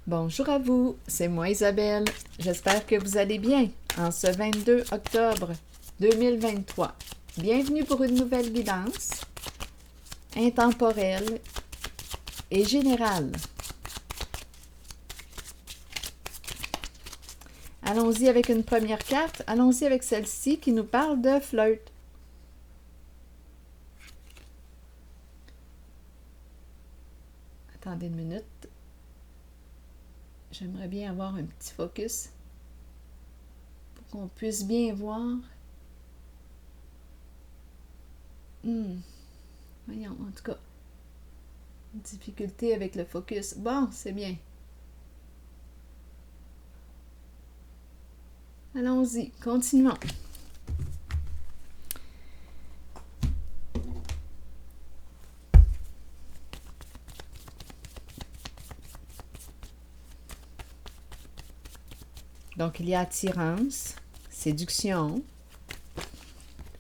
Bonjour à vous, c'est moi Isabelle. J'espère que vous allez bien en ce 22 octobre 2023. Bienvenue pour une nouvelle guidance intemporelle et générale. Allons-y avec une première carte. Allons-y avec celle-ci qui nous parle de flirt. Attendez une minute. J'aimerais bien avoir un petit focus pour qu'on puisse bien voir. Voyons, en tout cas, difficulté avec le focus. Bon, c'est bien. Allons-y, continuons. Donc, il y a attirance, séduction,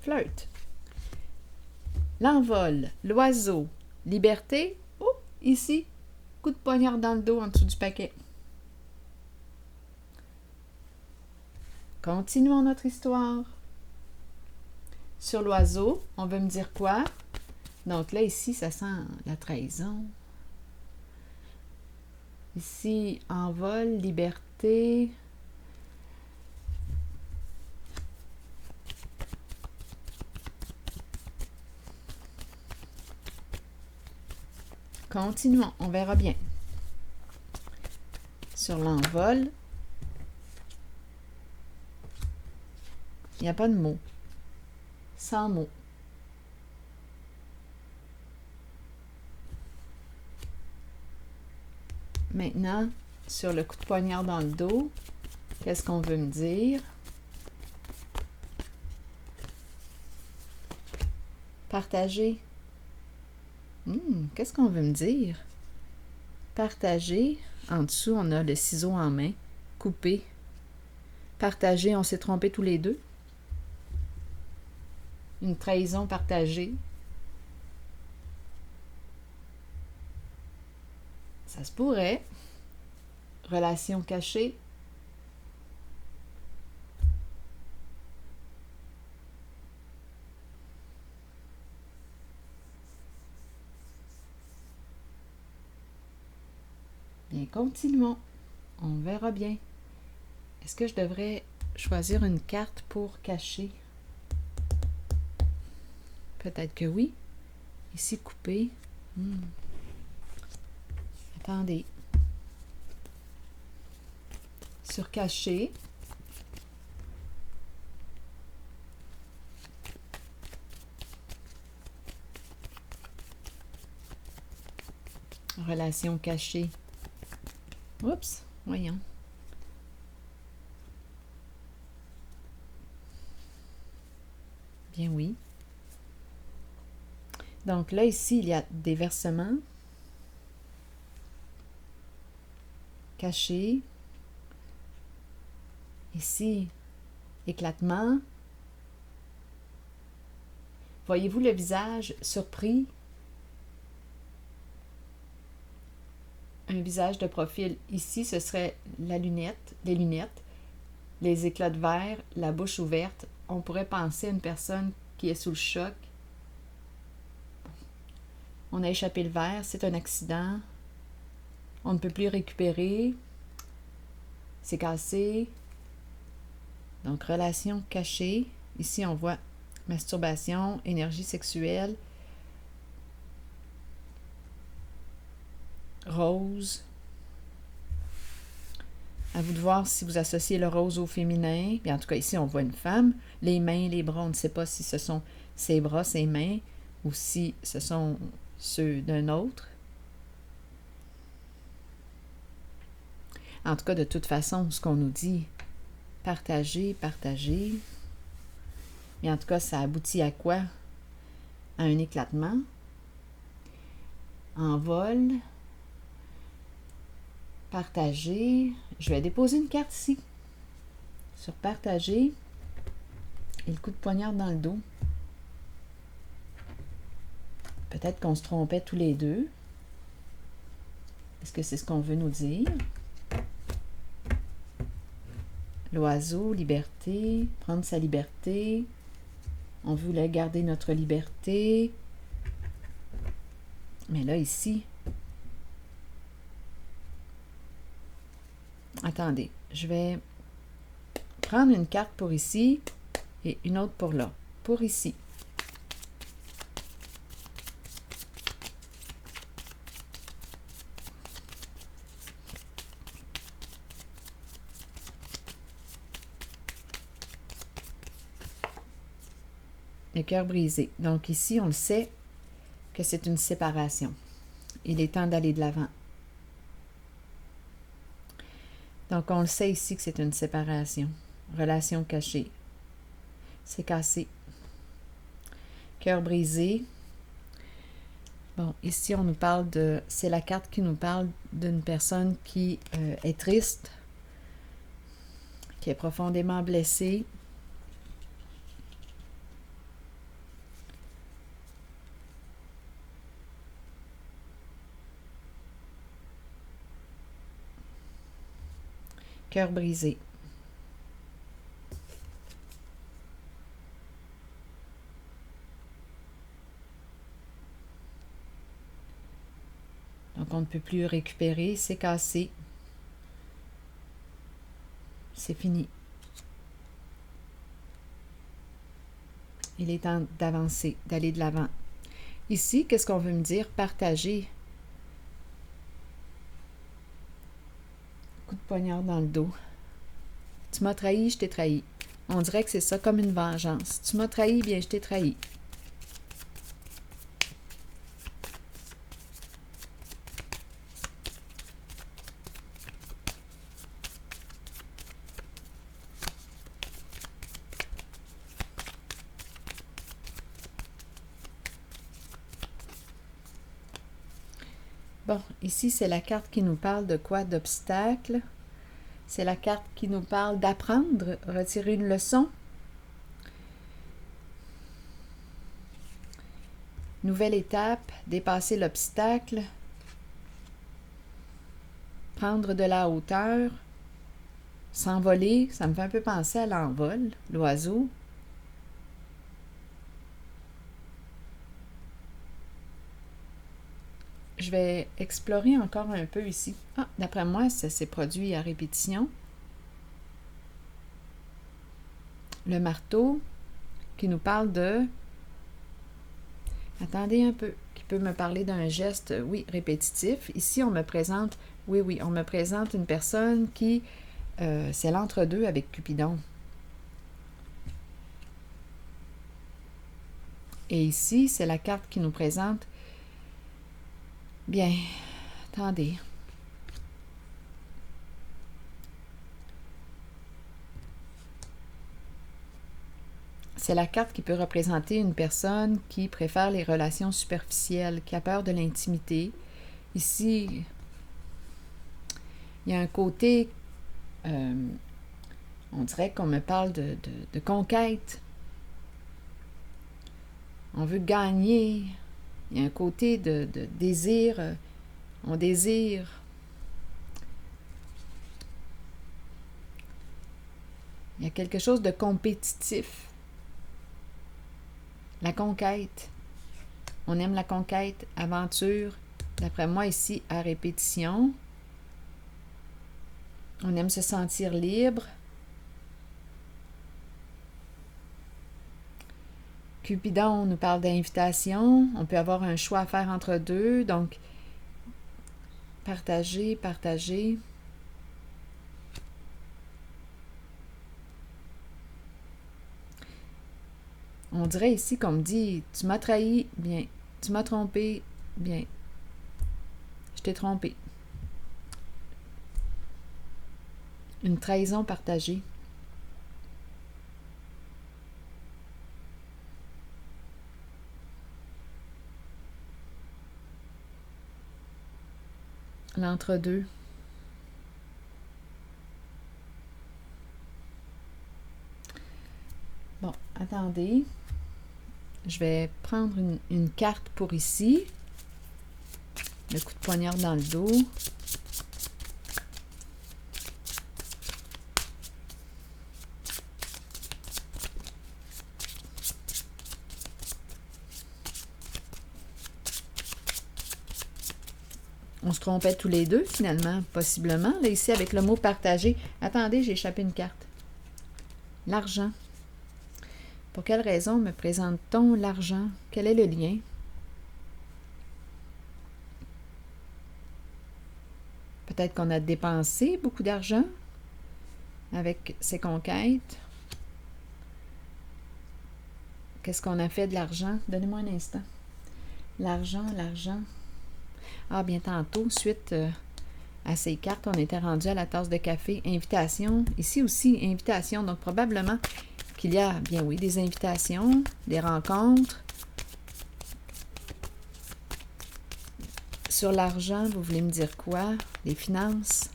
flirt. L'envol, l'oiseau, liberté. Oh, ici, coup de poignard dans le dos en dessous du paquet. Continuons notre histoire. Sur l'oiseau, on veut me dire quoi? Donc là, ici, ça sent la trahison. Ici, envol, liberté. Continuons, on verra bien. Sur l'envol, il n'y a pas de mots. Sans mots. Maintenant, sur le coup de poignard dans le dos, qu'est-ce qu'on veut me dire? Partager. Qu'est-ce qu'on veut me dire? Partager. En dessous, on a le ciseau en main. Couper. Partager, on s'est trompés tous les deux. Une trahison partagée. Ça se pourrait. Relation cachée. Bien, continuons. On verra bien. Est-ce que je devrais choisir une carte pour cacher? Peut-être que oui. Ici, couper. Attendez. Sur cacher. Relation cachée. Oups, voyons. Bien oui. Donc là, ici, il y a des versements. Cachés. Ici, éclatement. Voyez-vous le visage surpris? Un visage de profil. Ici, ce serait la lunette, les lunettes, les éclats de verre, la bouche ouverte. On pourrait penser à une personne qui est sous le choc. On a échappé le verre, c'est un accident. On ne peut plus récupérer. C'est cassé. Donc, relation cachée. Ici, on voit masturbation, énergie sexuelle. Rose. À vous de voir si vous associez le rose au féminin. Bien, en tout cas, ici, on voit une femme. Les mains, les bras, on ne sait pas si ce sont ses bras, ses mains, ou si ce sont ceux d'un autre. En tout cas, de toute façon, ce qu'on nous dit, partager, partager. Mais en tout cas, ça aboutit à quoi? À un éclatement. Envol. Partager. Je vais déposer une carte ici. Sur partager. Et le coup de poignard dans le dos. Peut-être qu'on se trompait tous les deux. Est-ce que c'est ce qu'on veut nous dire? L'oiseau, liberté, prendre sa liberté. On voulait garder notre liberté. Mais là, ici... Attendez, je vais prendre une carte pour ici et une autre pour là. Pour ici. Le cœur brisé. Donc ici, on le sait que c'est une séparation. Il est temps d'aller de l'avant. Donc on le sait ici que c'est une séparation. Relation cachée. C'est cassé. Cœur brisé. Bon, ici on nous parle de... C'est la carte qui nous parle d'une personne qui est triste, qui est profondément blessée. Cœur brisé. Donc, on ne peut plus récupérer, c'est cassé. C'est fini. Il est temps d'avancer, d'aller de l'avant. Ici, qu'est-ce qu'on veut me dire? Partager. Coup de poignard dans le dos. Tu m'as trahi, je t'ai trahi. On dirait que c'est ça, comme une vengeance. Tu m'as trahi, bien je t'ai trahi. Bon, ici, c'est la carte qui nous parle de quoi? D'obstacle. C'est la carte qui nous parle d'apprendre, retirer une leçon. Nouvelle étape, dépasser l'obstacle. Prendre de la hauteur. S'envoler, ça me fait un peu penser à l'envol, l'oiseau. Je vais explorer encore un peu ici. Ah, d'après moi, ça s'est produit à répétition. Le marteau qui nous parle de... Attendez un peu, qui peut me parler d'un geste, oui, répétitif. Ici, on me présente, oui, on me présente une personne qui... c'est l'entre-deux avec Cupidon. Et ici, c'est la carte qui nous présente... Bien, attendez. C'est la carte qui peut représenter une personne qui préfère les relations superficielles, qui a peur de l'intimité. Ici, il y a un côté, on dirait qu'on me parle de conquête. On veut gagner. Il y a un côté de désir. On désire. Il y a quelque chose de compétitif. La conquête. On aime la conquête, aventure. D'après moi, ici, à répétition. On aime se sentir libre. Cupidon nous parle d'invitation. On peut avoir un choix à faire entre deux. Donc, partager, partager. On dirait ici qu'on me dit, tu m'as trahi, bien. Tu m'as trompé, bien. Je t'ai trompé. Une trahison partagée. L'entre-deux. Bon, attendez. Je vais prendre une carte pour ici. Le coup de poignard dans le dos. On se trompait tous les deux, finalement, possiblement. Là, ici, avec le mot partagé. Attendez, j'ai échappé une carte. L'argent. Pour quelle raison me présente-t-on l'argent? Quel est le lien? Peut-être qu'on a dépensé beaucoup d'argent avec ces conquêtes. Qu'est-ce qu'on a fait de l'argent? Donnez-moi un instant. L'argent, l'argent. Ah, bien tantôt, suite à ces cartes, on était rendu à la tasse de café. Invitation. Ici aussi, invitation. Donc, probablement qu'il y a, bien oui, des invitations, des rencontres. Sur l'argent, vous voulez me dire quoi? Les finances?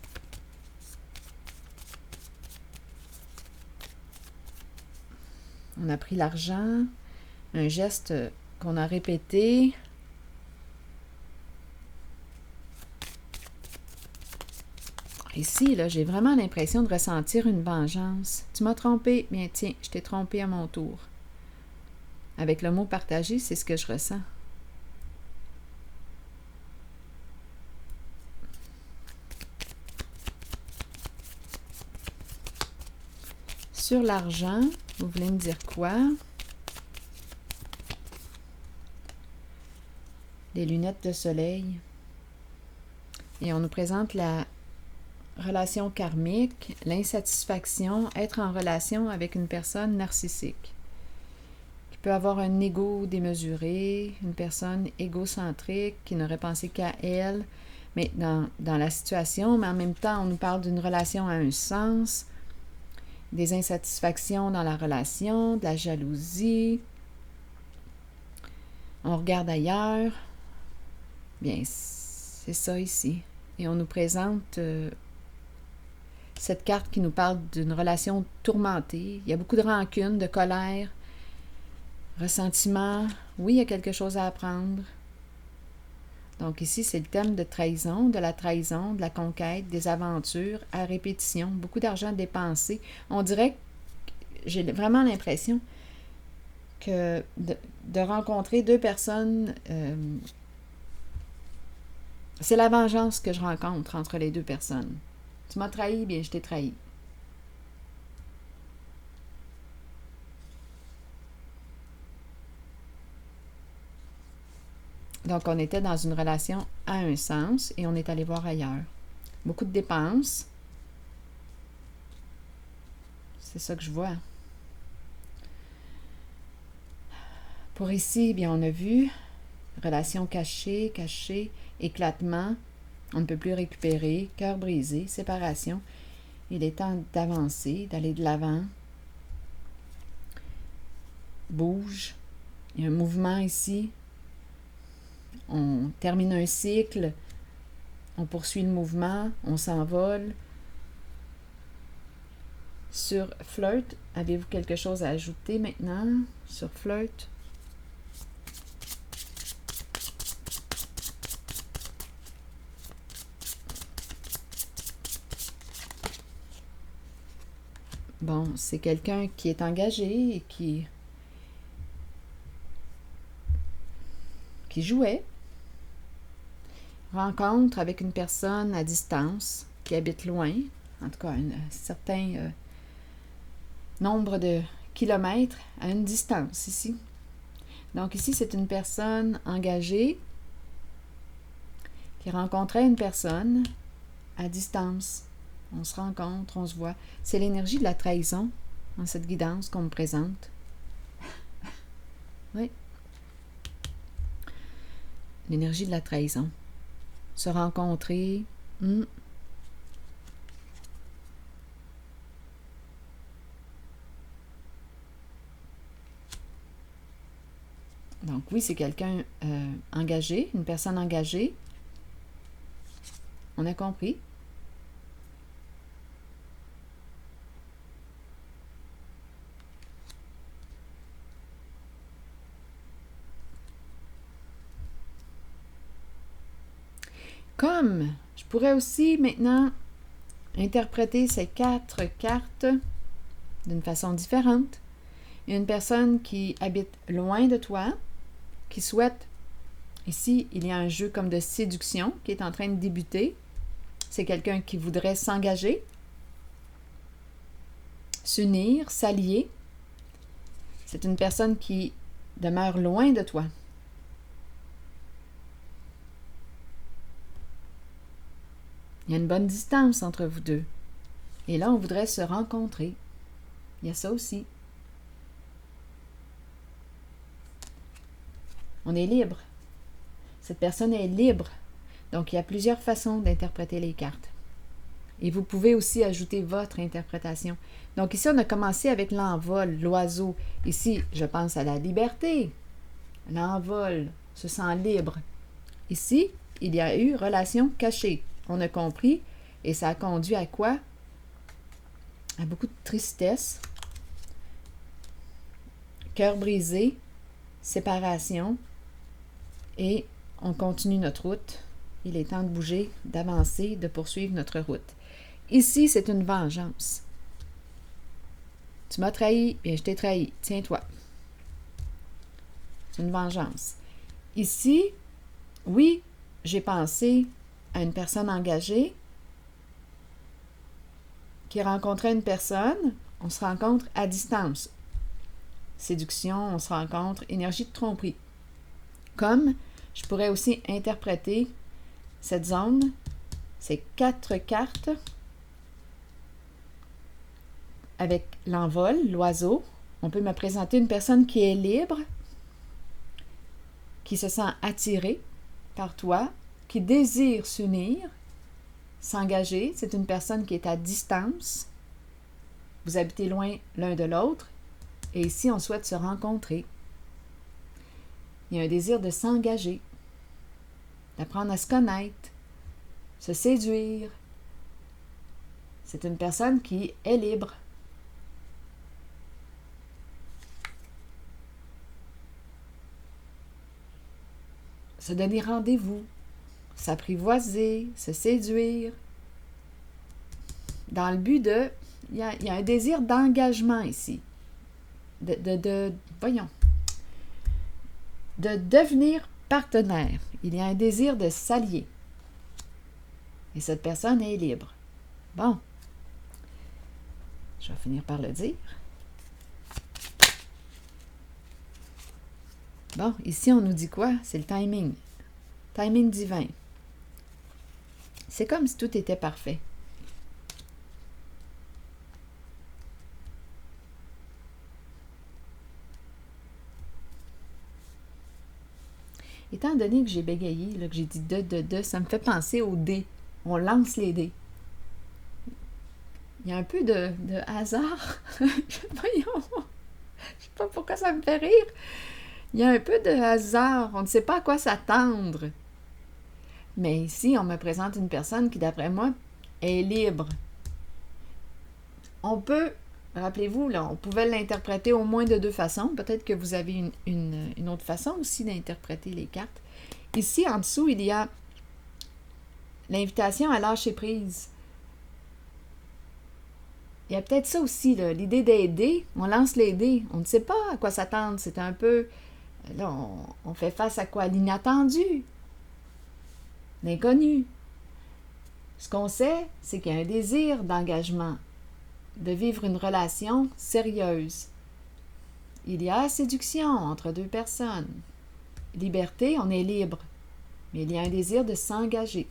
On a pris l'argent, un geste qu'on a répété. Ici, là, j'ai vraiment l'impression de ressentir une vengeance. Tu m'as trompé, bien tiens, je t'ai trompé à mon tour. Avec le mot partagé, c'est ce que je ressens. Sur l'argent, vous voulez me dire quoi? Les lunettes de soleil. Et on nous présente la relation karmique, l'insatisfaction, être en relation avec une personne narcissique, qui peut avoir un ego démesuré, une personne égocentrique qui n'aurait pensé qu'à elle, mais dans la situation, mais en même temps, on nous parle d'une relation à un sens, des insatisfactions dans la relation, de la jalousie. On regarde ailleurs. Bien, c'est ça ici. Et on nous présente cette carte qui nous parle d'une relation tourmentée. Il y a beaucoup de rancune, de colère, ressentiment. Oui, il y a quelque chose à apprendre. Donc ici, c'est le thème de trahison, de la conquête, des aventures à répétition, beaucoup d'argent dépensé. On dirait que j'ai vraiment l'impression que de rencontrer deux personnes, c'est la vengeance que je rencontre entre les deux personnes. Tu m'as trahi, bien je t'ai trahi. Donc, on était dans une relation à un sens et on est allé voir ailleurs. Beaucoup de dépenses. C'est ça que je vois. Pour ici, bien, on a vu relation cachée, éclatement. On ne peut plus récupérer, cœur brisé, séparation. Il est temps d'avancer, d'aller de l'avant. Bouge. Il y a un mouvement ici. On termine un cycle, on poursuit le mouvement, on s'envole. Sur flirt, avez-vous quelque chose à ajouter maintenant sur flirt? Bon, c'est quelqu'un qui est engagé et qui jouait. Rencontre avec une personne à distance qui habite loin, en tout cas un certain nombre de kilomètres à une distance ici. Donc ici, c'est une personne engagée qui rencontrait une personne à distance. On se rencontre, on se voit. C'est l'énergie de la trahison dans cette guidance qu'on me présente. Oui. L'énergie de la trahison. Se rencontrer. Donc oui, c'est quelqu'un engagé, une personne engagée. On a compris. Comme je pourrais aussi maintenant interpréter ces 4 cartes d'une façon différente. Une personne qui habite loin de toi, qui souhaite Ici, il y a un jeu comme de séduction qui est en train de débuter. C'est quelqu'un qui voudrait s'engager, s'unir, s'allier. C'est une personne qui demeure loin de toi. Il y a une bonne distance entre vous deux. Et là, on voudrait se rencontrer. Il y a ça aussi. On est libre. Cette personne est libre. Donc, il y a plusieurs façons d'interpréter les cartes. Et vous pouvez aussi ajouter votre interprétation. Donc, ici, on a commencé avec l'envol, l'oiseau. Ici, je pense à la liberté. L'envol, se sent libre. Ici, il y a eu relation cachée. On a compris. Et ça a conduit à quoi? À beaucoup de tristesse, cœur brisé, séparation. Et on continue notre route. Il est temps de bouger, d'avancer, de poursuivre notre route. Ici, c'est une vengeance. Tu m'as trahi, bien je t'ai trahi. Tiens-toi. C'est une vengeance. Ici, oui, j'ai pensé à une personne engagée qui rencontrait une personne. On se rencontre à distance. Séduction, on se rencontre, énergie de tromperie. Comme je pourrais aussi interpréter cette zone, ces 4 cartes avec l'envol, l'oiseau. On peut me présenter une personne qui est libre, qui se sent attirée par toi, qui désire s'unir, s'engager. C'est une personne qui est à distance. Vous habitez loin l'un de l'autre. Et ici, on souhaite se rencontrer. Il y a un désir de s'engager, d'apprendre à se connaître, se séduire. C'est une personne qui est libre. Se donner rendez-vous, s'apprivoiser, se séduire. Dans le but de... Il y a un désir d'engagement ici. Voyons. De devenir partenaire. Il y a un désir de s'allier. Et cette personne est libre. Bon. Je vais finir par le dire. Bon, ici, on nous dit quoi? C'est le timing. Timing divin. C'est comme si tout était parfait. Étant donné que j'ai bégayé, là, que j'ai dit de, ça me fait penser aux dés. On lance les dés. Il y a un peu de hasard. Voyons. Je sais pas pourquoi ça me fait rire. Il y a un peu de hasard. On ne sait pas à quoi s'attendre. Mais ici, on me présente une personne qui, d'après moi, est libre. On peut, rappelez-vous, là, on pouvait l'interpréter au moins de 2 façons. Peut-être que vous avez une autre façon aussi d'interpréter les cartes. Ici, en dessous, il y a l'invitation à lâcher prise. Il y a peut-être ça aussi, l'idée d'aider. On lance les dés. On ne sait pas à quoi s'attendre. C'est un peu... Là, on fait face à quoi? L'inattendu. L'inconnu. Ce qu'on sait, c'est qu'il y a un désir d'engagement, de vivre une relation sérieuse. Il y a séduction entre 2 personnes. Liberté, on est libre. Mais il y a un désir de s'engager,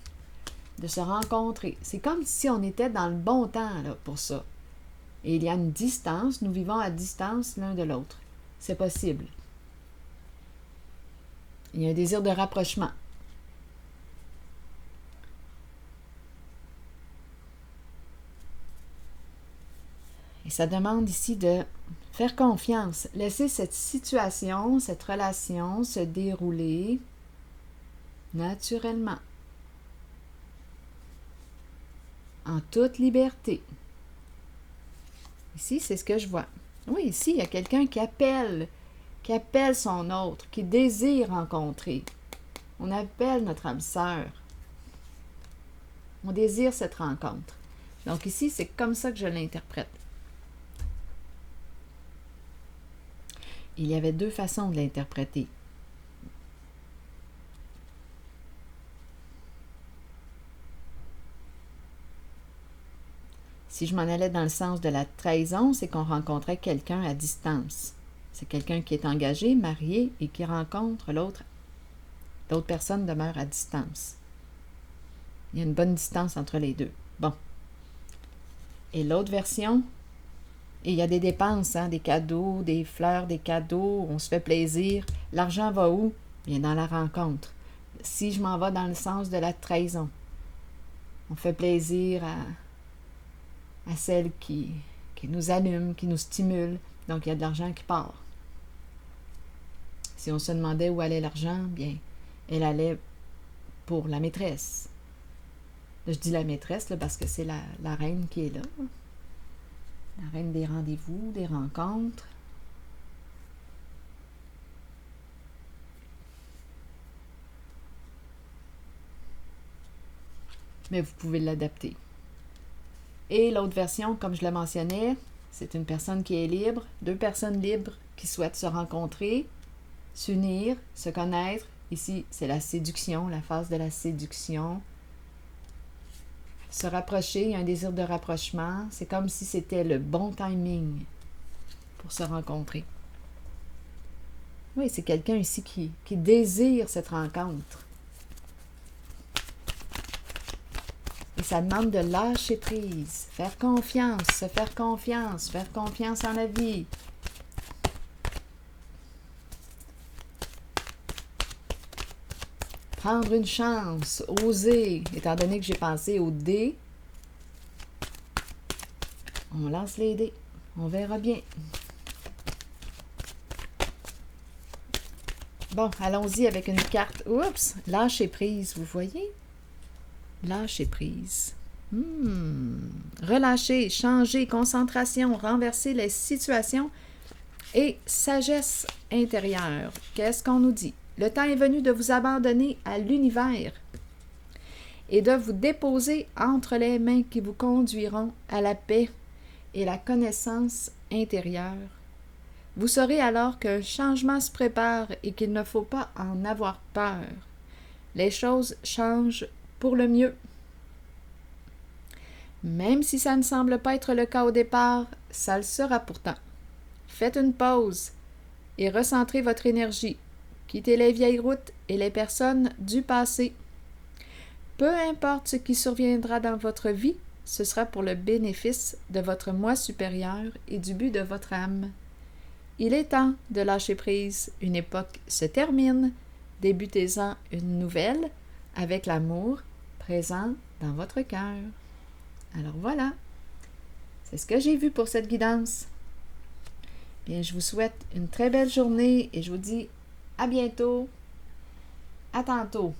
de se rencontrer. C'est comme si on était dans le bon temps là, pour ça. Et il y a une distance, nous vivons à distance l'un de l'autre. C'est possible. Il y a un désir de rapprochement. Et ça demande ici de faire confiance, laisser cette situation, cette relation se dérouler naturellement, en toute liberté. Ici, c'est ce que je vois. Oui, ici, il y a quelqu'un qui appelle son autre, qui désire rencontrer. On appelle notre âme sœur. On désire cette rencontre. Donc ici, c'est comme ça que je l'interprète. Il y avait 2 façons de l'interpréter. Si je m'en allais dans le sens de la trahison, c'est qu'on rencontrait quelqu'un à distance. C'est quelqu'un qui est engagé, marié et qui rencontre l'autre. L'autre personne demeure à distance. Il y a une bonne distance entre les deux. Bon. Et l'autre version, et il y a des dépenses, hein, des cadeaux, des fleurs, des cadeaux, on se fait plaisir. L'argent va où? Bien dans la rencontre. Si je m'en vais dans le sens de la trahison, on fait plaisir à celle qui nous allume, qui nous stimule. Donc, il y a de l'argent qui part. Si on se demandait où allait l'argent, bien, elle allait pour la maîtresse. Là, je dis la maîtresse là, parce que c'est la reine qui est là. La reine des rendez-vous, des rencontres. Mais vous pouvez l'adapter. Et l'autre version, comme je le mentionnais, c'est une personne qui est libre, deux personnes libres qui souhaitent se rencontrer, s'unir, se connaître. Ici, c'est la séduction, la phase de la séduction. Se rapprocher, il y a un désir de rapprochement. C'est comme si c'était le bon timing pour se rencontrer. Oui, c'est quelqu'un ici qui désire cette rencontre. Et ça demande de lâcher prise, faire confiance, se faire confiance en la vie. Prendre une chance, oser. Étant donné que j'ai pensé aux dés, on lance les dés. On verra bien. Bon, allons-y avec une carte. Oups, lâcher prise, vous voyez? Lâcher prise. Relâcher, changer, concentration, renverser les situations et sagesse intérieure. Qu'est-ce qu'on nous dit? Le temps est venu de vous abandonner à l'univers et de vous déposer entre les mains qui vous conduiront à la paix et la connaissance intérieure. Vous saurez alors qu'un changement se prépare et qu'il ne faut pas en avoir peur. Les choses changent pour le mieux. Même si ça ne semble pas être le cas au départ, ça le sera pourtant. Faites une pause et recentrez votre énergie. Quittez les vieilles routes et les personnes du passé. Peu importe ce qui surviendra dans votre vie, ce sera pour le bénéfice de votre moi supérieur et du but de votre âme. Il est temps de lâcher prise. Une époque se termine. Débutez-en une nouvelle avec l'amour présent dans votre cœur. Alors voilà, c'est ce que j'ai vu pour cette guidance. Bien, je vous souhaite une très belle journée et je vous dis à bientôt, à tantôt.